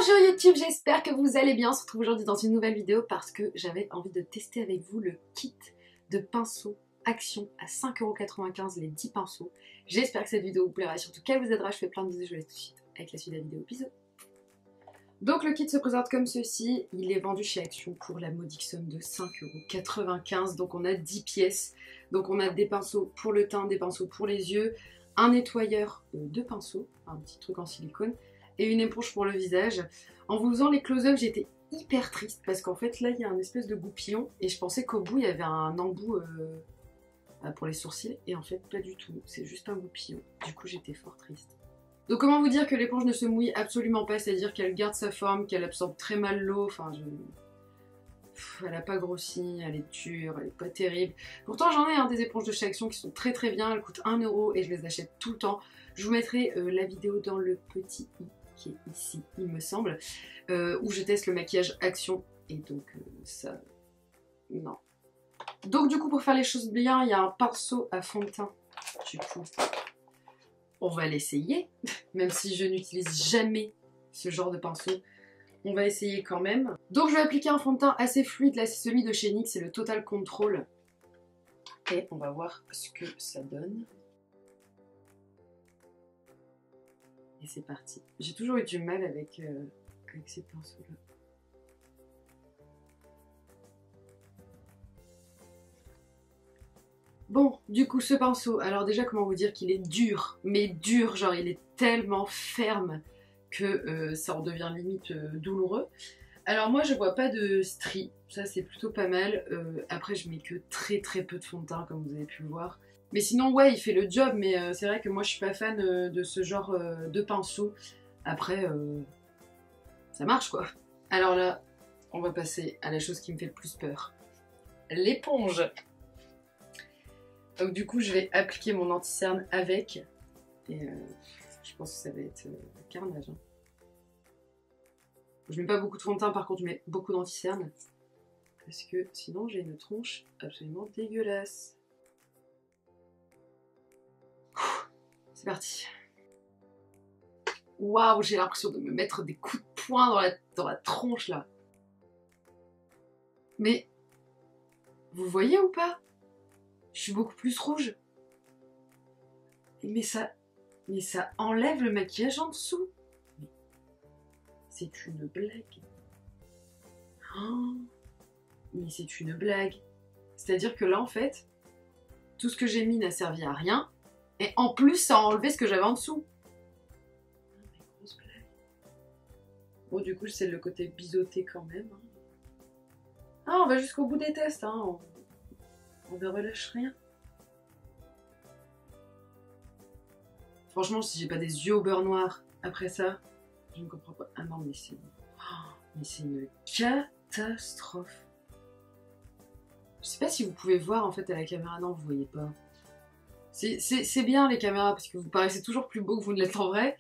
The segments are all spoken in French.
Bonjour YouTube, j'espère que vous allez bien. On se retrouve aujourd'hui dans une nouvelle vidéo parce que j'avais envie de tester avec vous le kit de pinceaux Action à 5,95 € les 10 pinceaux. J'espère que cette vidéo vous plaira et surtout qu'elle vous aidera. Je fais plein de bisous, je vous laisse tout de suite avec la suite de la vidéo. Bisous. Donc le kit se présente comme ceci, il est vendu chez Action pour la modique somme de 5,95 €. Donc on a 10 pièces, donc on a des pinceaux pour le teint, des pinceaux pour les yeux, un nettoyeur de pinceaux, un petit truc en silicone, et une éponge pour le visage. En vous faisant les close-up, j'étais hyper triste parce qu'en fait là il y a un espèce de goupillon et je pensais qu'au bout il y avait un embout pour les sourcils et en fait pas du tout, c'est juste un goupillon. Du coup j'étais fort triste. Donc comment vous dire que l'éponge ne se mouille absolument pas, c'est-à-dire qu'elle garde sa forme, qu'elle absorbe très mal l'eau, enfin elle a pas grossi, elle est dure, elle est pas terrible. Pourtant j'en ai des éponges de chez Action qui sont très très bien, elles coûtent 1 € et je les achète tout le temps. Je vous mettrai la vidéo dans le petit i qui est ici il me semble, où je teste le maquillage Action et donc ça... non. Donc du coup pour faire les choses bien, il y a un pinceau à fond de teint, du coup on va l'essayer, même si je n'utilise jamais ce genre de pinceau. On va essayer quand même. Donc je vais appliquer un fond de teint assez fluide, là c'est celui de chez NYX, c'est le Total Control. Et on va voir ce que ça donne. Et c'est parti. J'ai toujours eu du mal avec ces pinceaux-là. Bon, du coup ce pinceau, alors déjà comment vous dire qu'il est dur, mais dur, genre il est tellement ferme que ça en devient limite douloureux. Alors moi je vois pas de stries, ça c'est plutôt pas mal. Après je mets que très peu de fond de teint comme vous avez pu le voir. Mais sinon ouais il fait le job, mais c'est vrai que moi je suis pas fan de ce genre de pinceau. Après ça marche quoi. Alors là on va passer à la chose qui me fait le plus peur. L'éponge. Donc du coup je vais appliquer mon anti-cerne avec. Et je pense que ça va être carnage. Hein. Je mets pas beaucoup de fond de teint, par contre je mets beaucoup d'anti-cerne. Parce que sinon j'ai une tronche absolument dégueulasse. C'est parti. Waouh, j'ai l'impression de me mettre des coups de poing dans la tronche là. Mais vous voyez ou pas? Je suis beaucoup plus rouge. Mais ça enlève le maquillage en dessous. C'est une blague. Oh, mais c'est une blague. C'est-à-dire que là, en fait, tout ce que j'ai mis n'a servi à rien. Et en plus, ça a enlevé ce que j'avais en dessous. Oh, mais grosse blague. Bon, du coup, c'est le côté biseauté quand même. Hein. Ah, on va jusqu'au bout des tests. Hein. On ne relâche rien. Franchement, si j'ai pas des yeux au beurre noir après ça, je ne comprends pas. Ah non, mais c'est une catastrophe. Je sais pas si vous pouvez voir en fait à la caméra. Non, vous voyez pas. C'est bien les caméras parce que vous paraissez toujours plus beau que vous ne l'êtes en vrai.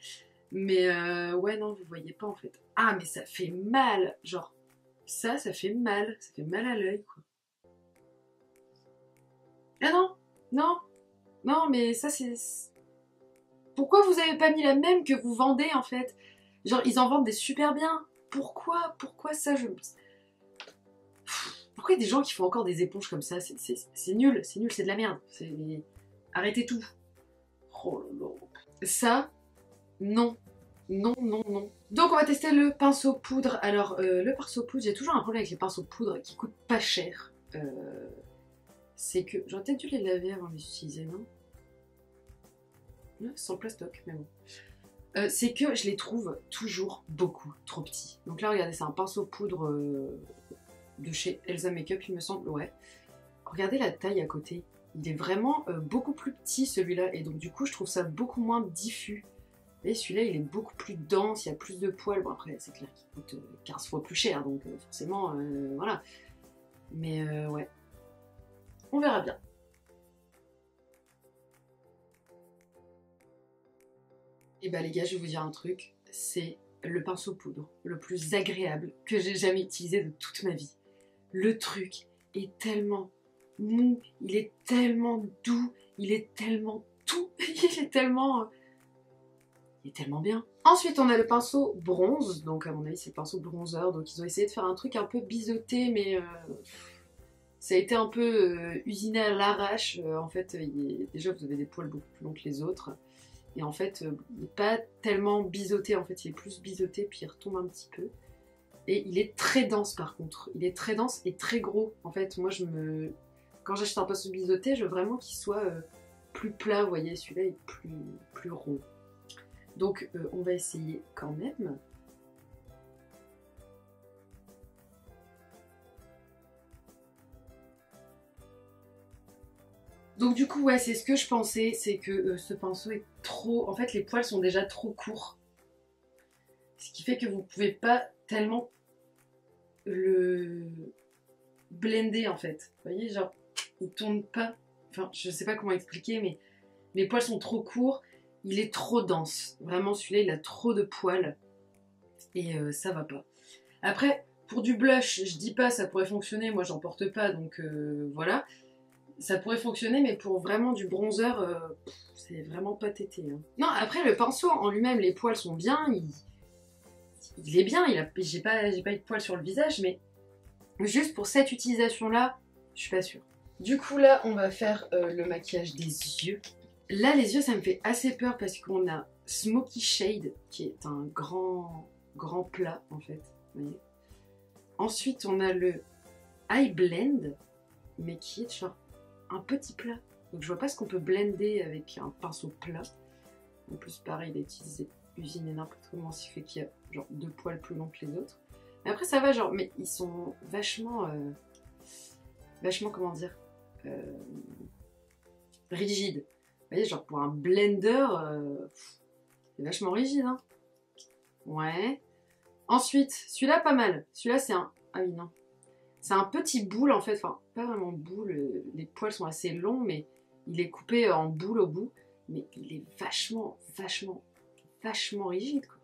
Mais ouais, non, vous voyez pas en fait. Ah, mais ça fait mal. Genre, ça fait mal. Ça fait mal à l'œil, quoi. Ah non, non, non, mais ça c'est... Pourquoi vous avez pas mis la même que vous vendez en fait? Genre ils en vendent des super bien. Pourquoi ça je... Pourquoi il y a des gens qui font encore des éponges comme ça? C'est nul, c'est de la merde. Arrêtez tout. Oh là là. Ça, non. Non, non, non. Donc on va tester le pinceau poudre. Alors le pinceau poudre, j'ai toujours un problème avec les pinceaux poudre qui coûtent pas cher. C'est que... J'aurais peut-être dû les laver avant de les utiliser, non? Sans plastoc, mais bon. C'est que je les trouve toujours beaucoup trop petits. Donc là, regardez, c'est un pinceau poudre de chez Elsa Makeup, il me semble, ouais. Regardez la taille à côté. Il est vraiment beaucoup plus petit, celui-là. Et donc, du coup, je trouve ça beaucoup moins diffus. Et celui-là, il est beaucoup plus dense, il y a plus de poils. Bon, après, c'est clair qu'il coûte 15 fois plus cher, donc forcément, voilà. Mais ouais. On verra bien. Et bah les gars, je vais vous dire un truc, c'est le pinceau poudre le plus agréable que j'ai jamais utilisé de toute ma vie. Le truc est tellement mou, il est tellement doux, il est tellement tout, il est tellement... il est tellement bien. Ensuite, on a le pinceau bronze. Donc, à mon avis, c'est le pinceau bronzer. Donc, ils ont essayé de faire un truc un peu biseauté, mais ça a été un peu usiné à l'arrache. En fait, déjà, vous avez des poils beaucoup plus longs que les autres. Et en fait, il n'est pas tellement biseauté. En fait, il est plus biseauté, puis il retombe un petit peu. Et il est très dense, par contre. Il est très dense et très gros. En fait, moi, quand j'achète un pinceau biseauté, je veux vraiment qu'il soit plus plat. Vous voyez, celui-là est plus rond. Donc, on va essayer quand même. Donc du coup, ouais, c'est ce que je pensais, c'est que ce pinceau est trop... En fait, les poils sont déjà trop courts. Ce qui fait que vous ne pouvez pas tellement le blender, en fait. Vous voyez, genre, il tourne pas. Enfin, je sais pas comment expliquer, mais les poils sont trop courts. Il est trop dense. Vraiment, celui-là, il a trop de poils. Et ça va pas. Après, pour du blush, je dis pas, ça pourrait fonctionner. Moi, j'en porte pas, donc voilà. Ça pourrait fonctionner, mais pour vraiment du bronzer, c'est vraiment pas tété. Hein. Non, après, le pinceau en lui-même, les poils sont bien, il est bien, j'ai pas eu de poils sur le visage, mais juste pour cette utilisation-là, je suis pas sûre. Du coup, là, on va faire le maquillage des yeux. Là, les yeux, ça me fait assez peur parce qu'on a Smoky Shade, qui est un grand plat, en fait. Vous voyez. Ensuite, on a le Eye Blend, mais qui est genre un petit plat. Donc je vois pas ce qu'on peut blender avec un pinceau plat. En plus pareil, il est utilisé usiné n'importe comment, ce qui fait qu'il y a genre 2 poils plus longs que les autres. Mais après ça va genre, mais ils sont vachement comment dire, rigides. Vous voyez, genre pour un blender, c'est vachement rigide, hein. Ouais. Ensuite, celui-là pas mal. Celui-là c'est un... Ah oui non. C'est un petit boule en fait, enfin pas vraiment boule, les poils sont assez longs mais il est coupé en boule au bout, mais il est vachement rigide quoi.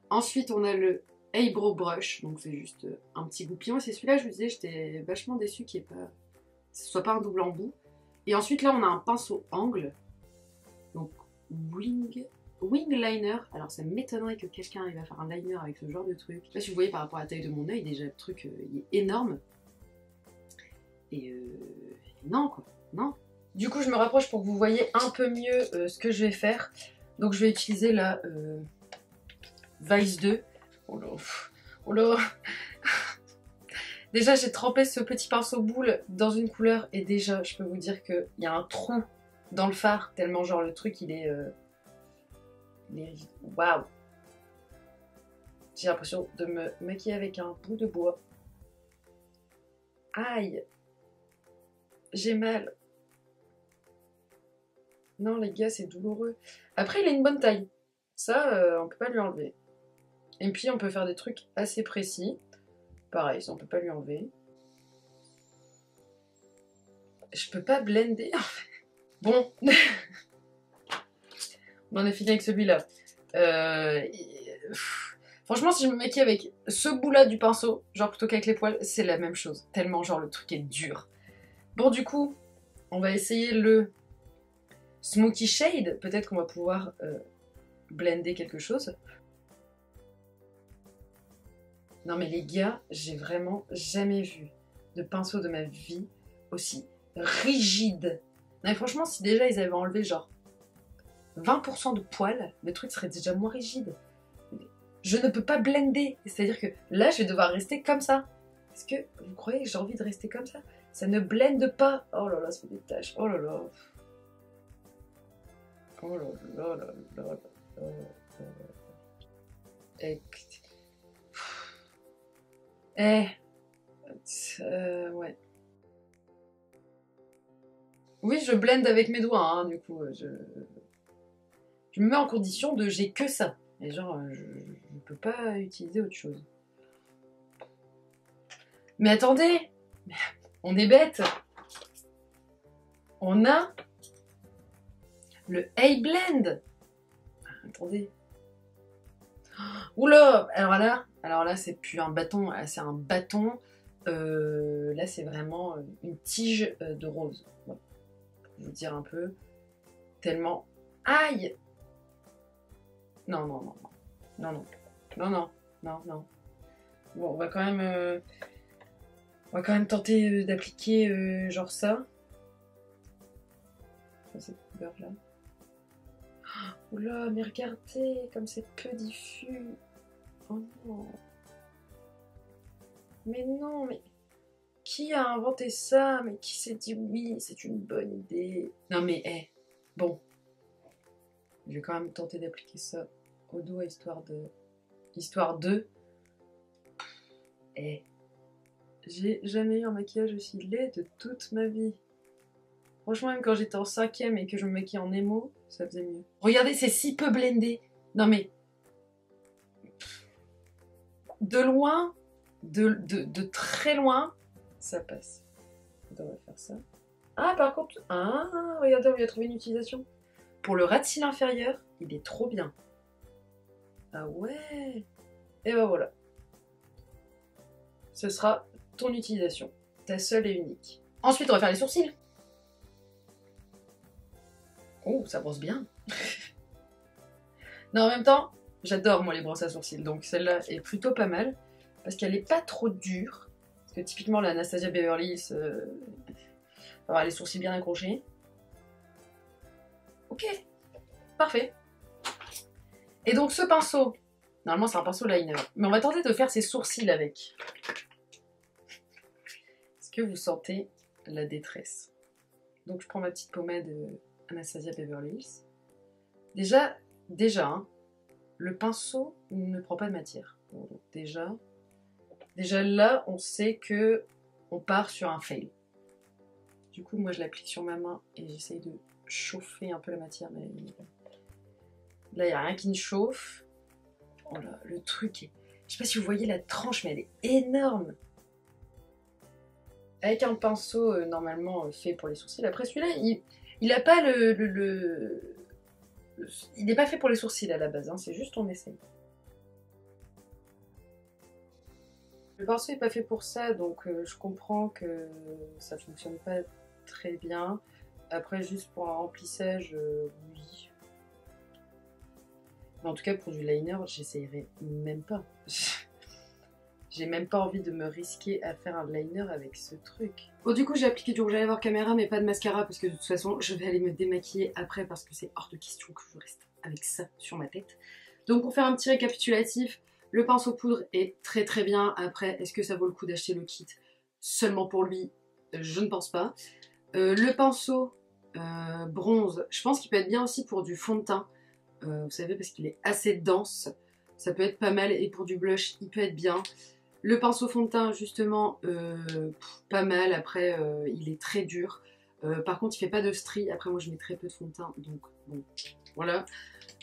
Ensuite on a le Eyebrow Brush, donc c'est juste un petit goupillon, et c'est celui-là je vous disais j'étais vachement déçue qu'il n'y ait pas, ce soit pas un double embout. Et ensuite là on a un pinceau angle, donc Wing Liner. Alors ça m'étonnerait que quelqu'un arrive à faire un liner avec ce genre de truc. Là si vous voyez par rapport à la taille de mon œil, déjà le truc il est énorme. Et non quoi, non. Du coup je me rapproche pour que vous voyez un peu mieux ce que je vais faire. Donc je vais utiliser la Vice 2. Oh là, oh là. Déjà j'ai trempé ce petit pinceau boule dans une couleur et déjà je peux vous dire qu'il y a un trou dans le fard tellement genre le truc il est... Waouh! J'ai l'impression de me maquiller avec un bout de bois. Aïe! J'ai mal. Non les gars, c'est douloureux. Après, il a une bonne taille. Ça, on peut pas lui enlever. Et puis, on peut faire des trucs assez précis. Pareil, ça, on peut pas lui enlever. Je peux pas blender. Bon. On en a fini avec celui-là. Franchement, si je me maquille avec ce bout-là du pinceau, genre plutôt qu'avec les poils, c'est la même chose. Tellement, genre, le truc est dur. Bon, du coup, on va essayer le Smoky Shade. Peut-être qu'on va pouvoir blender quelque chose. Non, mais les gars, j'ai vraiment jamais vu de pinceau de ma vie aussi rigide. Non, mais franchement, si déjà ils avaient enlevé genre 20% de poils, le truc serait déjà moins rigide. Je ne peux pas blender. C'est-à-dire que là, je vais devoir rester comme ça. Est-ce que vous croyez que j'ai envie de rester comme ça? Ça ne blende pas. Oh là là, ça fait des taches. Oh là là. Oh là là là là là là. Ouais. Oui, je blende avec mes doigts, hein, du coup. Je me mets en condition de j'ai que ça. Et genre, je ne peux pas utiliser autre chose. Mais attendez! On est bête! On a le Eye Blend! Attendez. Oula! Alors là, c'est plus un bâton, c'est un bâton. Là, c'est vraiment une tige de rose. Voilà. Pour vous dire un peu. Tellement. Aïe! Non, non, non, non, non, non, non, non, non. Bon, on va quand même tenter d'appliquer genre ça. Sur cette couleur-là. Oula, mais regardez, comme c'est peu diffus. Oh non. Mais non, mais... Qui a inventé ça? Mais qui s'est dit oui, c'est une bonne idée? Non mais, bon. Je vais quand même tenter d'appliquer ça au dos, histoire de... J'ai jamais eu un maquillage aussi laid de toute ma vie. Franchement, même quand j'étais en 5e et que je me maquillais en émo, ça faisait mieux. Regardez, c'est si peu blendé. Non mais... De loin, de très loin, ça passe. On va faire ça. Ah, par contre... Ah, regardez, on lui a trouvé une utilisation. Pour le ras de cils inférieur, il est trop bien. Ah ouais. Et ben voilà. Ce sera ton utilisation. Ta seule et unique. Ensuite, on va faire les sourcils. Oh, ça brosse bien. Non, en même temps, j'adore moi les brosses à sourcils. Donc celle-là est plutôt pas mal. Parce qu'elle est pas trop dure. Parce que typiquement la Anastasia Beverly Hills va avoir les sourcils bien accrochés. Ok. Parfait. Et donc ce pinceau, normalement c'est un pinceau liner, mais on va tenter de faire ses sourcils avec. Est-ce que vous sentez la détresse? Donc je prends ma petite pommade Anastasia Beverly Hills. Déjà hein, le pinceau ne prend pas de matière. Bon, donc déjà là on sait que on part sur un fail. Du coup moi je l'applique sur ma main et j'essaye de chauffer un peu la matière, mais là il n'y a rien qui ne chauffe. Oh là, le truc est... Je sais pas si vous voyez la tranche, mais elle est énorme. Avec un pinceau normalement fait pour les sourcils. Après celui-là, il a pas il n'est pas fait pour les sourcils à la base, hein, c'est juste on essaye. Le pinceau n'est pas fait pour ça, donc je comprends que ça fonctionne pas très bien. Après, juste pour un remplissage, oui. Mais en tout cas, pour du liner, j'essayerai même pas. J'ai même pas envie de me risquer à faire un liner avec ce truc. Bon, du coup, j'ai appliqué du rouge à lèvres caméra, mais pas de mascara, parce que de toute façon, je vais aller me démaquiller après, parce que c'est hors de question que je reste avec ça sur ma tête. Donc, pour faire un petit récapitulatif, le pinceau poudre est très très bien. Après, est-ce que ça vaut le coup d'acheter le kit seulement pour lui? Je ne pense pas. Le pinceau bronze, je pense qu'il peut être bien aussi pour du fond de teint. Vous savez, parce qu'il est assez dense. Ça peut être pas mal. Et pour du blush, il peut être bien. Le pinceau fond de teint, justement, pas mal. Après, il est très dur. Par contre, il fait pas de stries. Après, moi, je mets très peu de fond de teint. Donc, bon, voilà.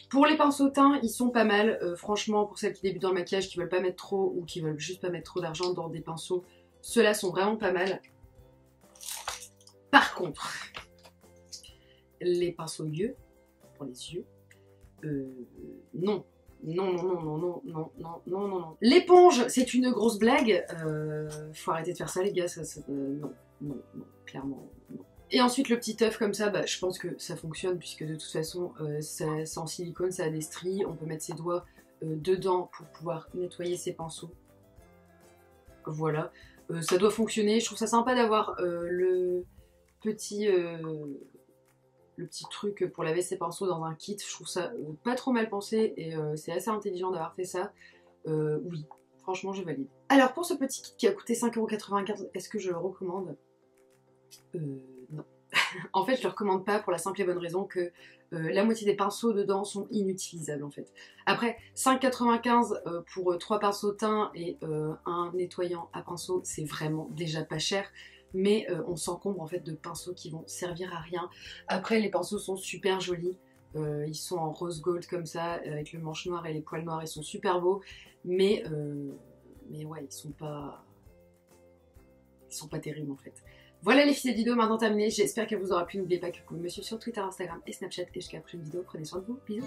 Pour les pinceaux teints, ils sont pas mal. Franchement, pour celles qui débutent dans le maquillage, qui veulent pas mettre trop ou qui veulent juste pas mettre trop d'argent dans des pinceaux, ceux-là sont vraiment pas mal. Par contre, les pinceaux yeux, pour les yeux, non. Non, non, non, non, non, non, non, non, non, non. L'éponge, c'est une grosse blague. Faut arrêter de faire ça, les gars. Non, non, non, clairement, non. Et ensuite, le petit œuf comme ça, bah, je pense que ça fonctionne, puisque de toute façon, c'est en silicone, ça a des stries. On peut mettre ses doigts dedans pour pouvoir nettoyer ses pinceaux. Voilà. Ça doit fonctionner. Je trouve ça sympa d'avoir le petit truc pour laver ses pinceaux dans un kit. Je trouve ça pas trop mal pensé et c'est assez intelligent d'avoir fait ça. Oui, franchement je valide. Alors pour ce petit kit qui a coûté 5,95 €, est-ce que je le recommande? Non. En fait je le recommande pas pour la simple et bonne raison que la moitié des pinceaux dedans sont inutilisables en fait. Après 5,95 € pour 3 pinceaux teints et un nettoyant à pinceau, c'est vraiment déjà pas cher. Mais on s'encombre en fait de pinceaux qui vont servir à rien. Après les pinceaux sont super jolis, ils sont en rose gold comme ça, avec le manche noir et les poils noirs, ils sont super beaux, mais ouais, ils sont pas terribles en fait. Voilà les filles, cette vidéo est maintenant terminée, j'espère qu'elle vous aura plu. N'oubliez pas que vous pouvez me suivre sur Twitter, Instagram et Snapchat, et jusqu'à la prochaine vidéo, prenez soin de vous, bisous.